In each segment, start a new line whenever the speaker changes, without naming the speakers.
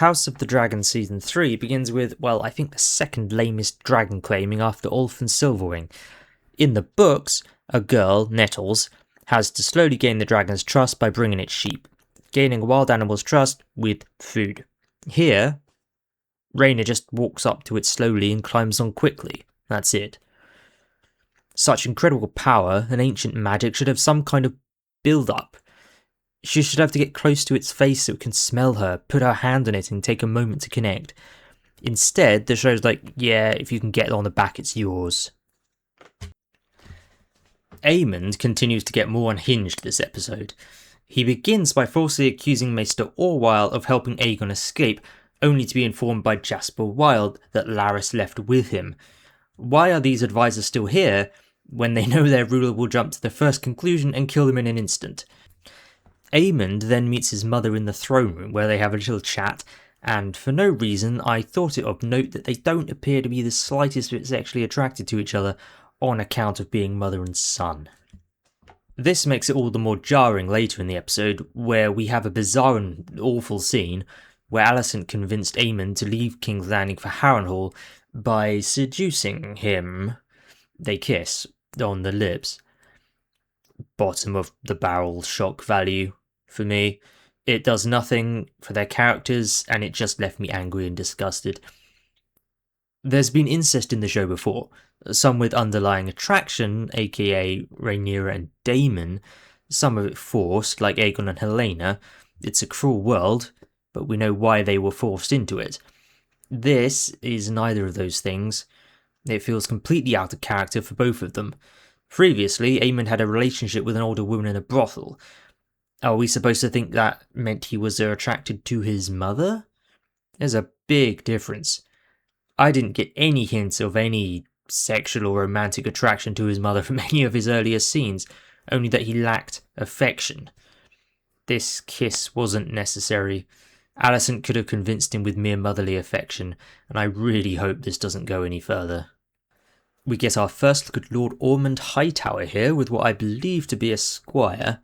House of the Dragon Season 3 begins with, well, I think the second lamest dragon claiming after Ulf and Silverwing. In the books, a girl, Nettles, has to slowly gain the dragon's trust by bringing it sheep, gaining a wild animal's trust with food. Here, Rhaena just walks up to it slowly and climbs on quickly. That's it. Such incredible power and ancient magic should have some kind of build-up. She should have to get close to its face so it can smell her, put her hand on it and take a moment to connect. Instead, the show's like, yeah, if you can get on the back, it's yours. Aemond continues to get more unhinged this episode. He begins by falsely accusing Maester Orwyle of helping Aegon escape, only to be informed by Jasper Wilde that Larys left with him. Why are these advisors still here, when they know their ruler will jump to the first conclusion and kill them in an instant? Aemond then meets his mother in the throne room where they have a little chat, and for no reason I thought it of note that they don't appear to be the slightest bit sexually attracted to each other on account of being mother and son. This makes it all the more jarring later in the episode, where we have a bizarre and awful scene where Alicent convinced Aemond to leave King's Landing for Harrenhal by seducing him. They kiss on the lips. Bottom of the barrel shock value for me. It does nothing for their characters, and it just left me angry and disgusted. There's been incest in the show before, some with underlying attraction, aka Rhaenyra and Daemon, some of it forced, like Aegon and Helena. It's a cruel world, but we know why they were forced into it. This is neither of those things. It feels completely out of character for both of them. Previously, Aemond had a relationship with an older woman in a brothel. Are we supposed to think that meant he was attracted to his mother? There's a big difference. I didn't get any hints of any sexual or romantic attraction to his mother from any of his earlier scenes, only that he lacked affection. This kiss wasn't necessary. Alicent could have convinced him with mere motherly affection, and I really hope this doesn't go any further. We get our first look at Lord Ormond Hightower here with what I believe to be a squire.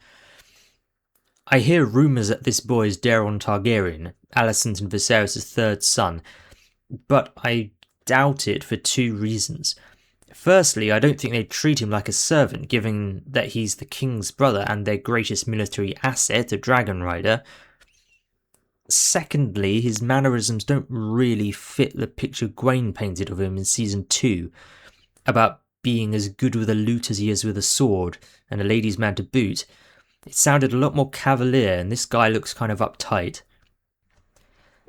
I hear rumours that this boy is Daeron Targaryen, Alicent and Viserys' third son, but I doubt it for two reasons. Firstly, I don't think they'd treat him like a servant, given that he's the king's brother and their greatest military asset, a dragon rider. Secondly, his mannerisms don't really fit the picture Gwaine painted of him in Season 2, about being as good with a lute as he is with a sword, and a ladies' man to boot. It sounded a lot more cavalier, and this guy looks kind of uptight.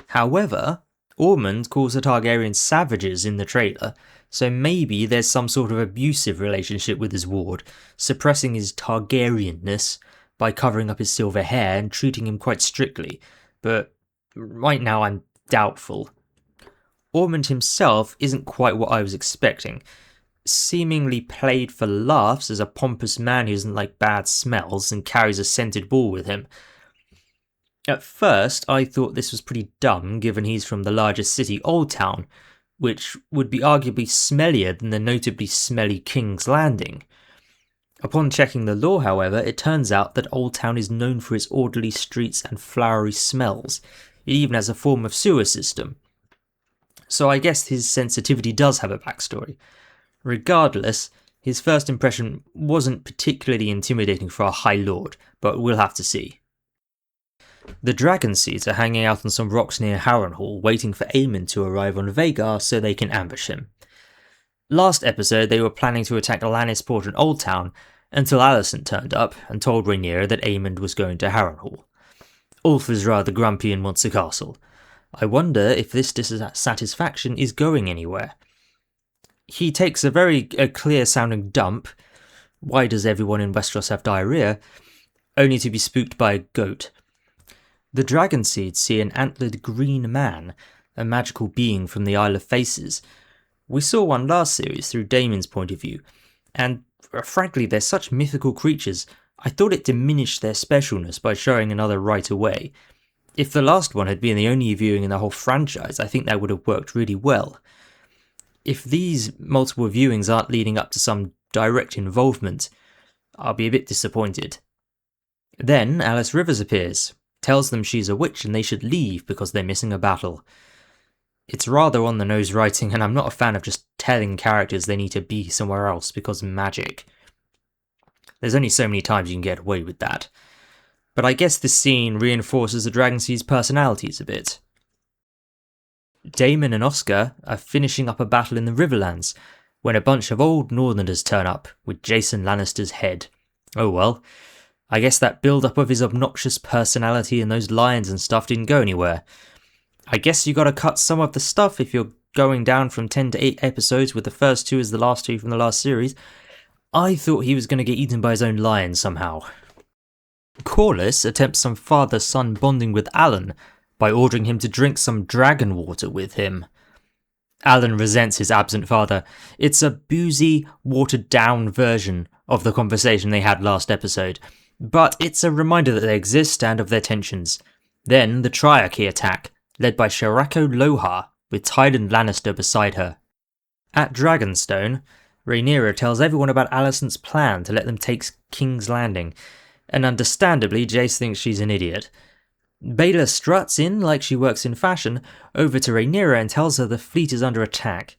However, Ormond calls the Targaryens savages in the trailer, so maybe there's some sort of abusive relationship with his ward, suppressing his Targaryenness by covering up his silver hair and treating him quite strictly, but right now I'm doubtful. Ormond himself isn't quite what I was expecting. Seemingly played for laughs as a pompous man who doesn't like bad smells and carries a scented ball with him. At first, I thought this was pretty dumb given he's from the largest city, Old Town, which would be arguably smellier than the notably smelly King's Landing. Upon checking the lore, however, it turns out that Old Town is known for its orderly streets and flowery smells. It even has a form of sewer system. So I guess his sensitivity does have a backstory. Regardless, his first impression wasn't particularly intimidating for a High Lord, but we'll have to see. The Dragon Seeds are hanging out on some rocks near Harrenhal, waiting for Aemond to arrive on Vhagar so they can ambush him. Last episode, they were planning to attack Lannisport and Old Town, until Alicent turned up and told Rhaenyra that Aemond was going to Harrenhal. Ulf is rather grumpy and wants a castle. I wonder if this dissatisfaction is going anywhere. He takes a very clear-sounding dump. Why does everyone in Westeros have diarrhea? Only to be spooked by a goat. The Dragon Seeds see an antlered green man, a magical being from the Isle of Faces. We saw one last series through Daemon's point of view, and frankly they're such mythical creatures, I thought it diminished their specialness by showing another right away. If the last one had been the only viewing in the whole franchise, I think that would have worked really well. If these multiple viewings aren't leading up to some direct involvement, I'll be a bit disappointed. Then Alice Rivers appears. tells them she's a witch and they should leave because they're missing a battle. It's rather on the nose writing, and I'm not a fan of just telling characters they need to be somewhere else because magic. There's only so many times you can get away with that. But I guess this scene reinforces the Dragon Sea's personalities a bit. Daemon and Oscar are finishing up a battle in the Riverlands when a bunch of old Northerners turn up with Jason Lannister's head. Oh well, I guess that build-up of his obnoxious personality and those lines and stuff didn't go anywhere. I guess you gotta cut some of the stuff if you're going down from 10 to 8 episodes with the first 2 as the last 2 from the last series. I thought he was gonna get eaten by his own lion somehow. Corlys attempts some father-son bonding with Alan by ordering him to drink some dragon water with him. Alan resents his absent father. It's a boozy, watered-down version of the conversation they had last episode, but it's a reminder that they exist and of their tensions. Then the Triarchy attack, led by Sharako Lohar, with Tyrion Lannister beside her. At Dragonstone, Rhaenyra tells everyone about Alicent's plan to let them take King's Landing, and understandably Jace thinks she's an idiot. Baela struts in like she works in fashion over to Rhaenyra and tells her the fleet is under attack.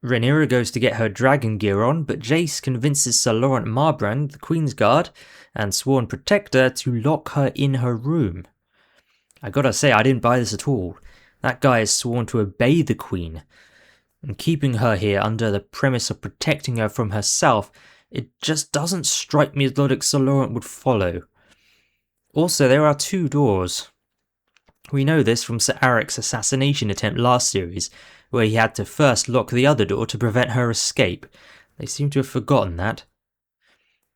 Rhaenyra goes to get her dragon gear on, but Jace convinces Sir Laurent Marbrand, the Queen's Guard and sworn protector, to lock her in her room. I gotta say, I didn't buy this at all. That guy is sworn to obey the Queen, and keeping her here under the premise of protecting her from herself, it just doesn't strike me as logic Sir Laurent would follow. Also, there are 2 doors. We know this from Sir Arryk's assassination attempt last series, where he had to first lock the other door to prevent her escape. They seem to have forgotten that.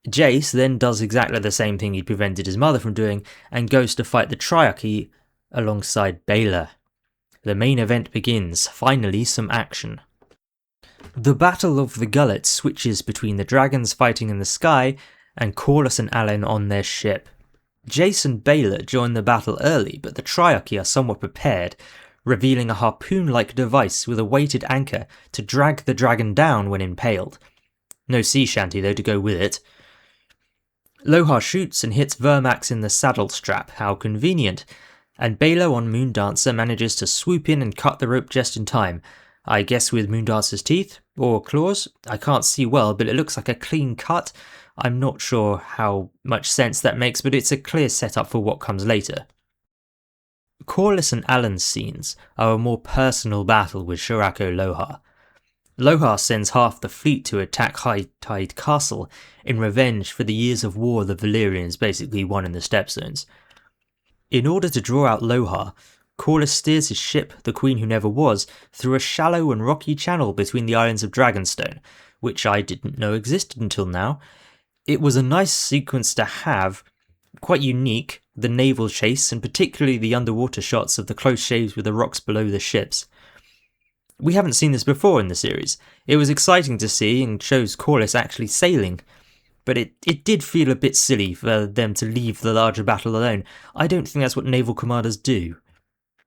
Jace then does exactly the same thing he'd prevented his mother from doing, and goes to fight the Triarchy alongside Baela. The main event begins, finally some action. The Battle of the Gullet switches between the dragons fighting in the sky and Corlys and Alan on their ship. Jace and Baela join the battle early, but the Triarchy are somewhat prepared, revealing a harpoon-like device with a weighted anchor to drag the dragon down when impaled. No sea shanty though to go with it. Lohar shoots and hits Vermax in the saddle strap, how convenient, and Baela on Moondancer manages to swoop in and cut the rope just in time, I guess with Moondancer's teeth, or claws. I can't see well, but it looks like a clean cut. I'm not sure how much sense that makes, but it's a clear setup for what comes later. Corlys and Alan's scenes are a more personal battle with Sharako Lohar. Lohar sends half the fleet to attack High Tide Castle in revenge for the years of war the Valyrians basically won in the Stepstones. In order to draw out Lohar, Corlys steers his ship, the Queen Who Never Was, through a shallow and rocky channel between the islands of Dragonstone, which I didn't know existed until now. It was a nice sequence to have, quite unique, the naval chase and particularly the underwater shots of the close shaves with the rocks below the ships. We haven't seen this before in the series. It was exciting to see and shows Corlys actually sailing, but it did feel a bit silly for them to leave the larger battle alone. I don't think that's what naval commanders do.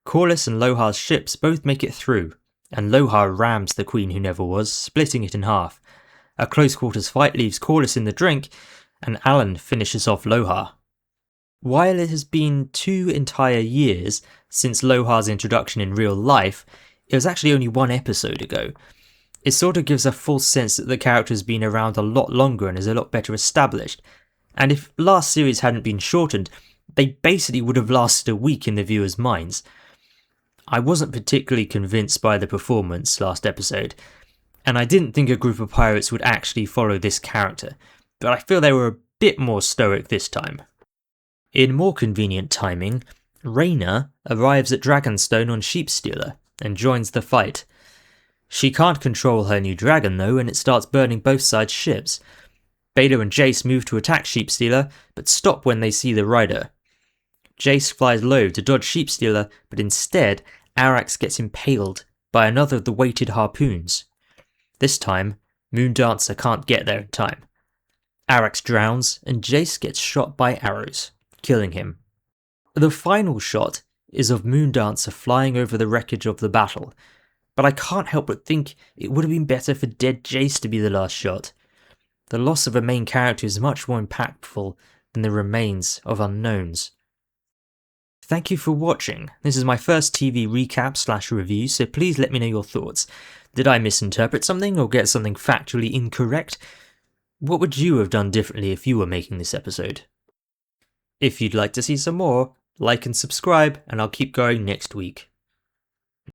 Corlys and Lohar's ships both make it through, and Lohar rams the Queen Who Never Was, splitting it in half. A close quarters fight leaves Corlys in the drink, and Alan finishes off Lohar. While it has been 2 entire years since Lohar's introduction in real life, it was actually only 1 episode ago. It sort of gives a false sense that the character has been around a lot longer and is a lot better established, and if last series hadn't been shortened, they basically would have lasted a week in the viewers' minds. I wasn't particularly convinced by the performance last episode, and I didn't think a group of pirates would actually follow this character, but I feel they were a bit more stoic this time. In more convenient timing, Rhaena arrives at Dragonstone on Sheepstealer and joins the fight. She can't control her new dragon though, and it starts burning both sides' ships. Baela and Jace move to attack Sheepstealer, but stop when they see the rider. Jace flies low to dodge Sheepstealer, but instead Arrax gets impaled by another of the weighted harpoons. This time, Moondancer can't get there in time. Arrax drowns, and Jace gets shot by arrows, killing him. The final shot is of Moondancer flying over the wreckage of the battle, but I can't help but think it would have been better for dead Jace to be the last shot. The loss of a main character is much more impactful than the remains of unknowns. Thank you for watching. This is my first TV recap / review, so please let me know your thoughts. Did I misinterpret something or get something factually incorrect? What would you have done differently if you were making this episode? If you'd like to see some more, like and subscribe, and I'll keep going next week.